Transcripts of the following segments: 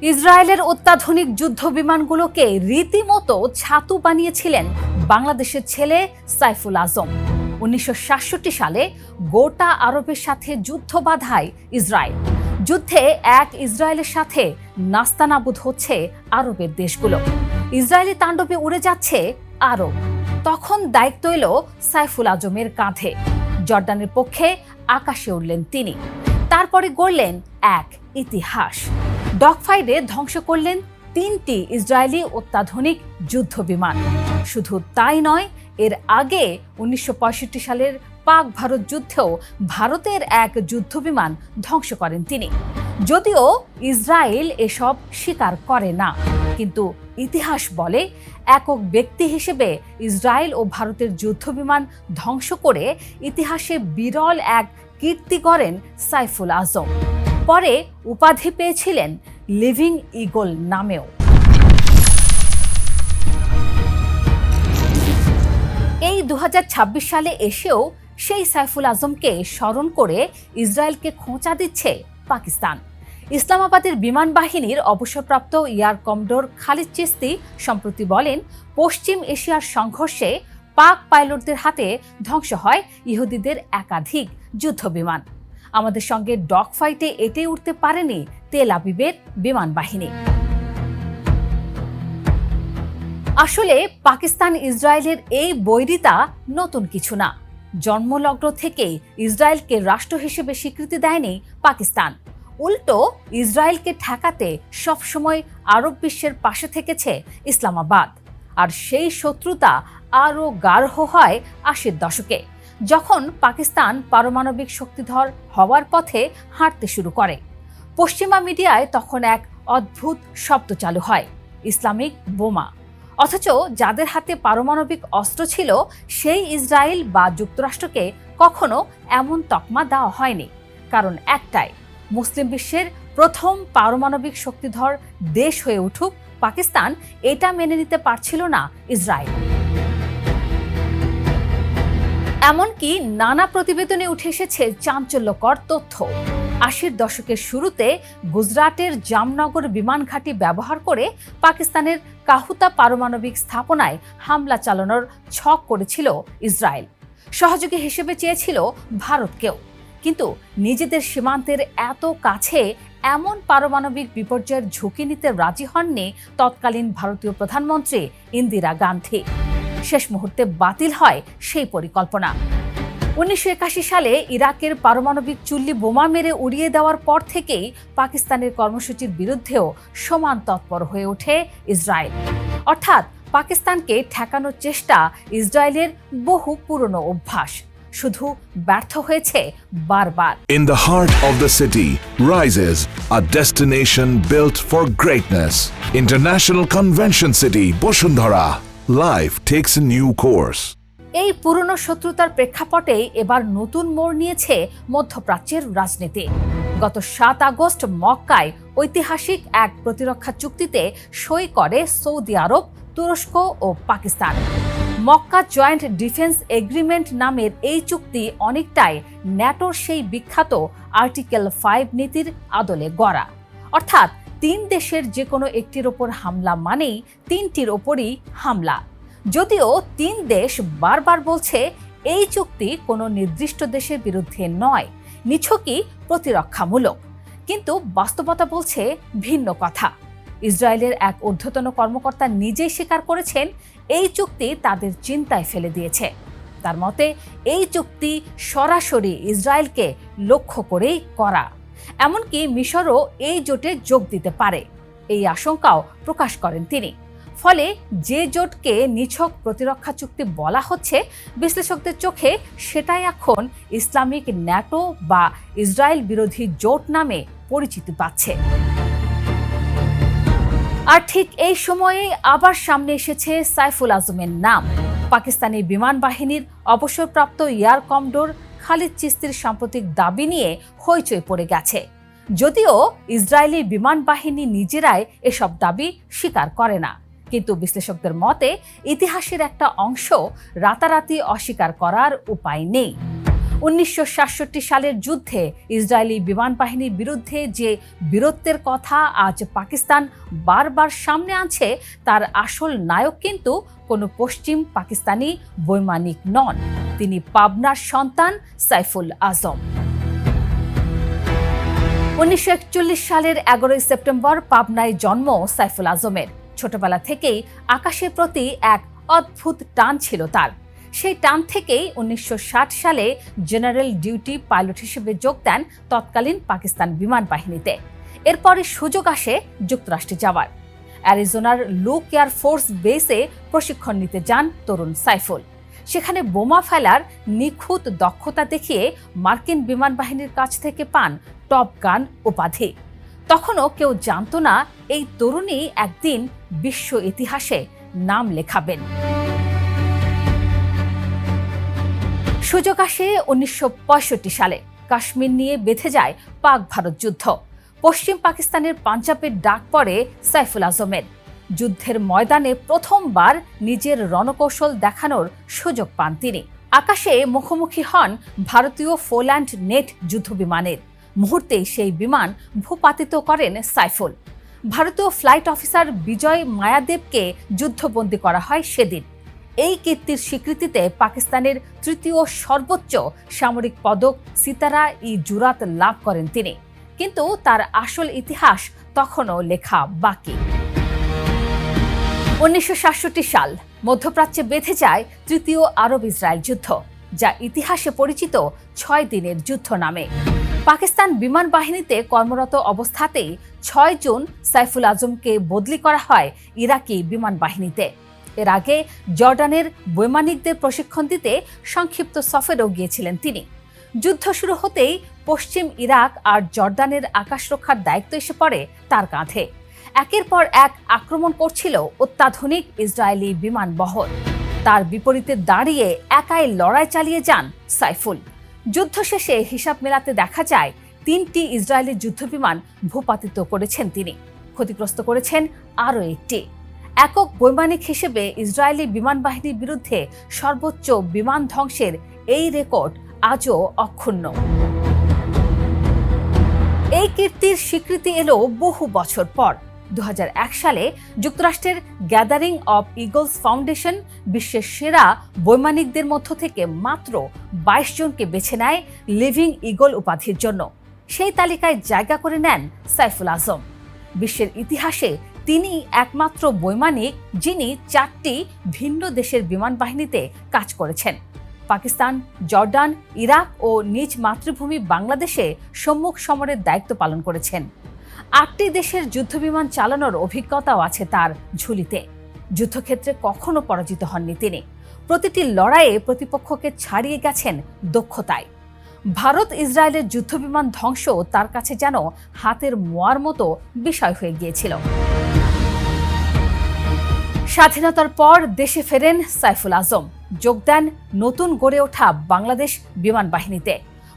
ইসরায়েলের অত্যাধুনিক যুদ্ধ বিমানগুলোকে রীতিমতো ছাতু বানিয়েছিলেন বাংলাদেশের ছেলে সাইফুল আজম। ১৯৬৭ সালে গোটা আরবের সাথে যুদ্ধ বাঁধায় ইসরায়েল। যুদ্ধে এক ইসরায়েলের সাথে নাস্তানাবুদ হচ্ছে আরবের দেশগুলো। ইসরায়েলি তাণ্ডবে উড়ে যাচ্ছে আরব। তখন দায়িত্ব এলো সাইফুল আজমের কাঁধে। জর্ডানের পক্ষে আকাশে উঠলেন তিনি। তারপরে গড়লেন এক ইতিহাস। ডগফাইটে ধ্বংস করলেন ৩টি ইসরায়েলি অত্যাধুনিক যুদ্ধ বিমান। শুধু তাই নয়, এর আগে ১৯৬৫ সালের পাক ভারত যুদ্ধেও ভারতের এক যুদ্ধ বিমান ধ্বংস করেন তিনি। যদিও ইসরায়েল এসব স্বীকার করে না, কিন্তু ইতিহাস বলে একক ব্যক্তি হিসেবে ইসরায়েল ও ভারতের যুদ্ধ বিমান ধ্বংস করে ইতিহাসে বিরল এক কীর্তি গড়েন সাইফুল আজম। পরে উপাধি পেয়েছিলেন লিভিং ইগল নামেও। এই ২০২৬ সালে এসেও সেই সাইফুল আজমকে স্মরণ করে ইসরায়েলকে খোঁচা দিচ্ছে পাকিস্তান। ইসলামাবাদের বিমান বাহিনীর অবসরপ্রাপ্ত এয়ার কমডোর খালিদ চিস্তি সম্প্রতি বলেন, পশ্চিম এশিয়ার সংঘর্ষে পাক পাইলটদের হাতে ধ্বংস হয় ইহুদিদের একাধিক যুদ্ধ বিমান। আমাদের সঙ্গে ডগ ফাইটে এটে উঠতে পারেনি তেল আবিবের বিমান বাহিনী। আসলে পাকিস্তান ইসরায়েলের এই বৈরিতা নতুন কিছু না। জন্মলগ্ন থেকেই ইসরায়েলকে রাষ্ট্র হিসেবে স্বীকৃতি দেয়নি পাকিস্তান। উল্টো ইসরায়েলকে ঠেকাতে সবসময় আরব বিশ্বের পাশে থেকেছে ইসলামাবাদ। আর সেই শত্রুতা আরও গাঢ় হয় ৮০-এর দশকে, যখন পাকিস্তান পারমাণবিক শক্তিধর হওয়ার পথে হাঁটতে শুরু করে। পশ্চিমা মিডিয়ায় তখন এক অদ্ভুত শব্দ চালু হয়, ইসলামিক বোমা। অথচ যাদের হাতে পারমাণবিক অস্ত্র ছিল সেই ইসরায়েল বা যুক্তরাষ্ট্রকে কখনো এমন তকমা দেওয়া হয়নি। কারণ একটাই, মুসলিম বিশ্বের প্রথম পারমাণবিক শক্তিধর দেশ হয়ে উঠুক পাকিস্তান, এটা মেনে নিতে পারছিল না ইসরায়েল। এমনকি নানা প্রতিবেদনে উঠে এসেছে চাঞ্চল্যকর তথ্য। ৮০-এর দশকের শুরুতে গুজরাটের জামনগর বিমান ঘাঁটি ব্যবহার করে পাকিস্তানের কাহুতা পারমাণবিক স্থাপনায় হামলা চালানোর ছক করেছিল ইসরায়েল। সহযোগী হিসেবে চেয়েছিল ভারতকেও। কিন্তু নিজেদের সীমান্তের এত কাছে এমন পারমাণবিক বিপর্যয়ের ঝুঁকি নিতে রাজি হননি তৎকালীন ভারতীয় প্রধানমন্ত্রী ইন্দিরা গান্ধী। শেষ মুহূর্তে বাতিল হয় সেই পরিকল্পনা। ১৯৮১ সালে ইরাকের পারমাণবিক চুল্লি বোমা মেরে উড়িয়ে দেওয়ার পর থেকেই পাকিস্তানের কর্মসূচির বিরুদ্ধেও সমান তৎপর হয়ে ওঠে ইসরায়েল। অর্থাৎ পাকিস্তানকে ঠেকানোর চেষ্টা ইসরায়েলের বহু পুরনো অভ্যাস, শুধু ব্যর্থ হয়েছে বারবার। In the heart of the city rises a destination built for greatness. International Convention City, Bosundhara. Life takes a new course. এই পুরনো শত্রুতার প্রেক্ষাপটে এবার নতুন মোড় নিয়েছে মধ্যপ্রাচ্যের রাজনীতি। গত ৭ আগস্ট মক্কায় ঐতিহাসিক এক প্রতিরক্ষা চুক্তিতে সই করে সৌদি আরব, তুরস্ক ও Pakistan. Mecca joint defence agreement নামের এই চুক্তি অনেকটাই ন্যাটোর সেই বিখ্যাত আর্টিকেল ৫ নীতির আদলে গড়া। অর্থাৎ ৩ দেশের যে কোনো একটির ওপর হামলা মানেই ৩টির ওপরই হামলা। যদিও ৩ দেশ বারবার বলছে এই চুক্তি কোনো নির্দিষ্ট দেশের বিরুদ্ধে নয়, নিছকই প্রতিরক্ষামূলক। কিন্তু বাস্তবতা বলছে ভিন্ন কথা। ইসরায়েলের এক ঊর্ধ্বতন কর্মকর্তা নিজেই স্বীকার করেছেন এই চুক্তি তাদের চিন্তায় ফেলে দিয়েছে। তার মতে এই চুক্তি সরাসরি ইসরায়েলকে লক্ষ্য করেই করা। এমনকি মিশরও এই জোটে যোগ দিতে পারে, এই আশঙ্কাও প্রকাশ করেন তিনি। ফলে যে জোটকে নিছক প্রতিরক্ষা চুক্তি বলা হচ্ছে, বিশ্লেষকদের চোখে সেটাই এখন ইসলামিক ন্যাটো বা ইসরায়েল বিরোধী জোট নামে পরিচিতি পাচ্ছে। আর ঠিক এই সময়ে আবার সামনে এসেছে সাইফুল আজমের নাম। পাকিস্তানি বিমান বাহিনীর অবসরপ্রাপ্ত এয়ার কমডোর খালিদ চিস্তির সাম্প্রতিক দাবি নিয়ে হইচই পড়ে গেছে। যদিও ইসরায়েলি বিমান বাহিনী নিজেরাই এসব দাবি স্বীকার করে না, কিন্তু বিশ্লেষকদের মতে ইতিহাসের একটা অংশ রাতারাতি অস্বীকার করার উপায় নেই। 1967 সালের যুদ্ধে ইসরায়েলি বিমান বাহিনীর বিরুদ্ধে যে বীরত্বের কথা আজ পাকিস্তান বারবার সামনে আনছে, তার আসল নায়ক কিন্তু কোনো পশ্চিম পাকিস্তানি বৈমানিক নন। তিনি পাবনার সন্তান সাইফুল আজম। 1941 সালের 11 সেপ্টেম্বর পাবনায় জন্ম সাইফুল আজমের। ছোটবেলা থেকেই আকাশের প্রতি এক অদ্ভুত টান ছিল তার। সেই টান থেকেই 1960 সালে জেনারেল ডিউটি পাইলট হিসেবে যোগ দেন তৎকালীন পাকিস্তান বিমান বাহিনীতে। এরপরে সুযোগ আসে যুক্তরাষ্ট্রে যাওয়ার। অ্যারিজোনার লুক এয়ার ফোর্স বেসে প্রশিক্ষণ নিতে যান তরুণ সাইফুল। সেখানে বোমা ফেলার নিখুঁত দক্ষতা দেখিয়ে মার্কিন বিমান বাহিনীর কাছ থেকে পান টপ গান উপাধি। তখনও কেউ জানত না এই তরুণী একদিন বিশ্ব ইতিহাসে নাম লেখাবেন। সুযোগ আসে 1965 সালে। কাশ্মীর নিয়ে বেঁধে যায় পাক ভারত যুদ্ধ। পশ্চিম পাকিস্তানের পাঞ্জাবের ডাক পড়ে সাইফুল আজমের। যুদ্ধের ময়দানে প্রথমবার নিজের রণকৌশল দেখানোর সুযোগ পান তিনি। আকাশে মুখোমুখি হন ভারতীয় ফোল্যান্ড নেট যুদ্ধবিমানের। মুহূর্তেই সেই বিমান ভূপাতিত করেন সাইফুল। ভারতীয় ফ্লাইট অফিসার বিজয় মায়াদেবকে যুদ্ধবন্দী করা হয় সেদিন। এই কীর্তির স্বীকৃতিতে পাকিস্তানের তৃতীয় সর্বোচ্চ সামরিক পদক সিতারা-ই জুরাত লাভ করেন তিনি। কিন্তু তার আসল ইতিহাস তখনও লেখা বাকি। 1967 সাল, মধ্যপ্রাচ্যে বেঁধে যায় তৃতীয় আরব ইসরায়েল যুদ্ধ, যা ইতিহাসে পরিচিত 6 দিনের যুদ্ধ নামে। পাকিস্তান বিমান বাহিনীতে কর্মরত অবস্থাতেই 6 জুন সাইফুল আজমকে বদলি করা হয় ইরাকি বিমান বাহিনীতে। এর আগে জর্ডানের বৈমানিকদের প্রশিক্ষণ দিতে সংক্ষিপ্ত সফরেও গিয়েছিলেন তিনি। যুদ্ধ শুরু হতেই পশ্চিম ইরাক আর জর্ডানের আকাশ রক্ষার দায়িত্ব এসে পড়ে তার কাঁধে। একের পর এক আক্রমণ করছিল অত্যাধুনিক ইসরায়েলি বিমান বহর। তার বিপরীতে দাঁড়িয়ে একাই লড়াই চালিয়ে যান সাইফুল। যুদ্ধ শেষে হিসাব মেলাতে দেখা যায় 3টি ইসরায়েলি যুদ্ধবিমান ভূপাতিত করেছেন তিনি। ক্ষতিগ্রস্ত করেছেন আরও একটি। একক বৈমানিক হিসেবে ইসরায়েলি বিমান বাহিনীর বিরুদ্ধে সর্বোচ্চ বিমান ধ্বংসের এই রেকর্ড আজও অক্ষুণ্ণ। এই কীর্তির স্বীকৃতি এলো বহু বছর পর। 2001 সালে যুক্তরাষ্ট্রের গ্যাদারিং অব ইগলস ফাউন্ডেশন বিশ্বের সেরা বৈমানিকদের মধ্য থেকে মাত্র 22 জনকে বেছে নেয় লিভিং ইগল উপাধির জন্য। সেই তালিকায় জায়গা করে নেন সাইফুল আজম। বিশ্বের ইতিহাসে তিনি একমাত্র বৈমানিক যিনি 4টি ভিন্ন দেশের বিমান বাহিনীতে কাজ করেছেন। পাকিস্তান, জর্ডান, ইরাক ও নিজ মাতৃভূমি বাংলাদেশে সম্মুখ সমরের দায়িত্ব পালন করেছেন। 8টি দেশের যুদ্ধবিমান চালানোর অভিজ্ঞতাও আছে তার ঝুলিতে। যুদ্ধক্ষেত্রে কখনো পরাজিত হননি তিনি। প্রতিটি লড়াইয়ে প্রতিপক্ষকে ছাড়িয়ে গেছেন দক্ষতায়। ভারত ইসরায়েলের যুদ্ধবিমান ধ্বংস তার কাছে যেন হাতের মোয়ার মতো বিষয় হয়ে গিয়েছিল। স্বাধীনতার পর দেশে ফেরেন সাইফুল আজম। যোগ দেন নতুন গড়ে ওঠা বাংলাদেশ বিমান বাহিনীতে।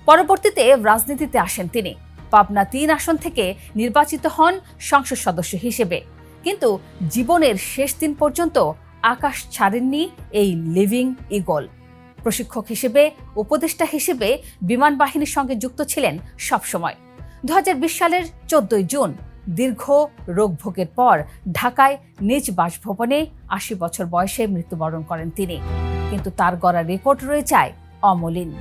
পরবর্তীতে রাজনীতিতে আসেন তিনি। পাবনা 3 আসন থেকে নির্বাচিত হন সংসদ সদস্য হিসেবে। কিন্তু জীবনের শেষ দিন পর্যন্ত আকাশ ছাড়েননি এই লিভিং ইগল। প্রশিক্ষক হিসেবে, উপদেষ্টা হিসেবে বিমান বাহিনীর সঙ্গে যুক্ত ছিলেন সবসময়। 2020 সালের 14 জুন দীর্ঘ রোগভোগের পর ঢাকায় নিজ বাসভবনে 80 বছর বয়সে মৃত্যুবরণ করেন তিনি। কিন্তু তার গড়া রেকর্ড রয়ে যায় অমলিন।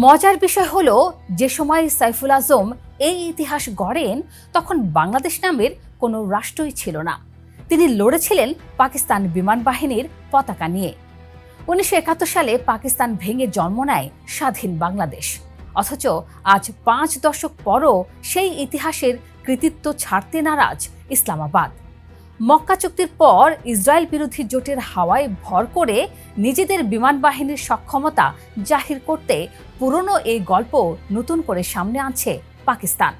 মজার বিষয় হলো, যে সময় সাইফুল আজম এই ইতিহাস গড়েন তখন বাংলাদেশ নামের কোনো রাষ্ট্রই ছিল না। তিনি লড়েছিলেন পাকিস্তান বিমান বাহিনীর পতাকা নিয়ে। 1971 সালে পাকিস্তান ভেঙে জন্ম নেয় স্বাধীন বাংলাদেশ। অথচ আজ 5 দশক পরও সেই ইতিহাসের কৃতিত্ব ছাড়তে নারাজ ইসলামাবাদ। মক্কা চুক্তির পর ইসরায়েল বিরোধী জোটের হাওয়ায় ভর করে নিজেদের বিমান বাহিনীর সক্ষমতা জাহির করতে পুরনো এই গল্প নতুন করে সামনে আনছে পাকিস্তান।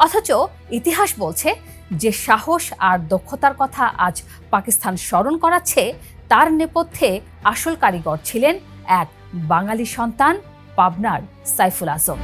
অথচ ইতিহাস বলছে, যে সাহস আর দক্ষতার কথা আজ পাকিস্তান স্মরণ করাচ্ছে, তার নেপথ্যে আসল কারিগর ছিলেন এক বাঙালি সন্তান, পাবনার সাইফুল আজম।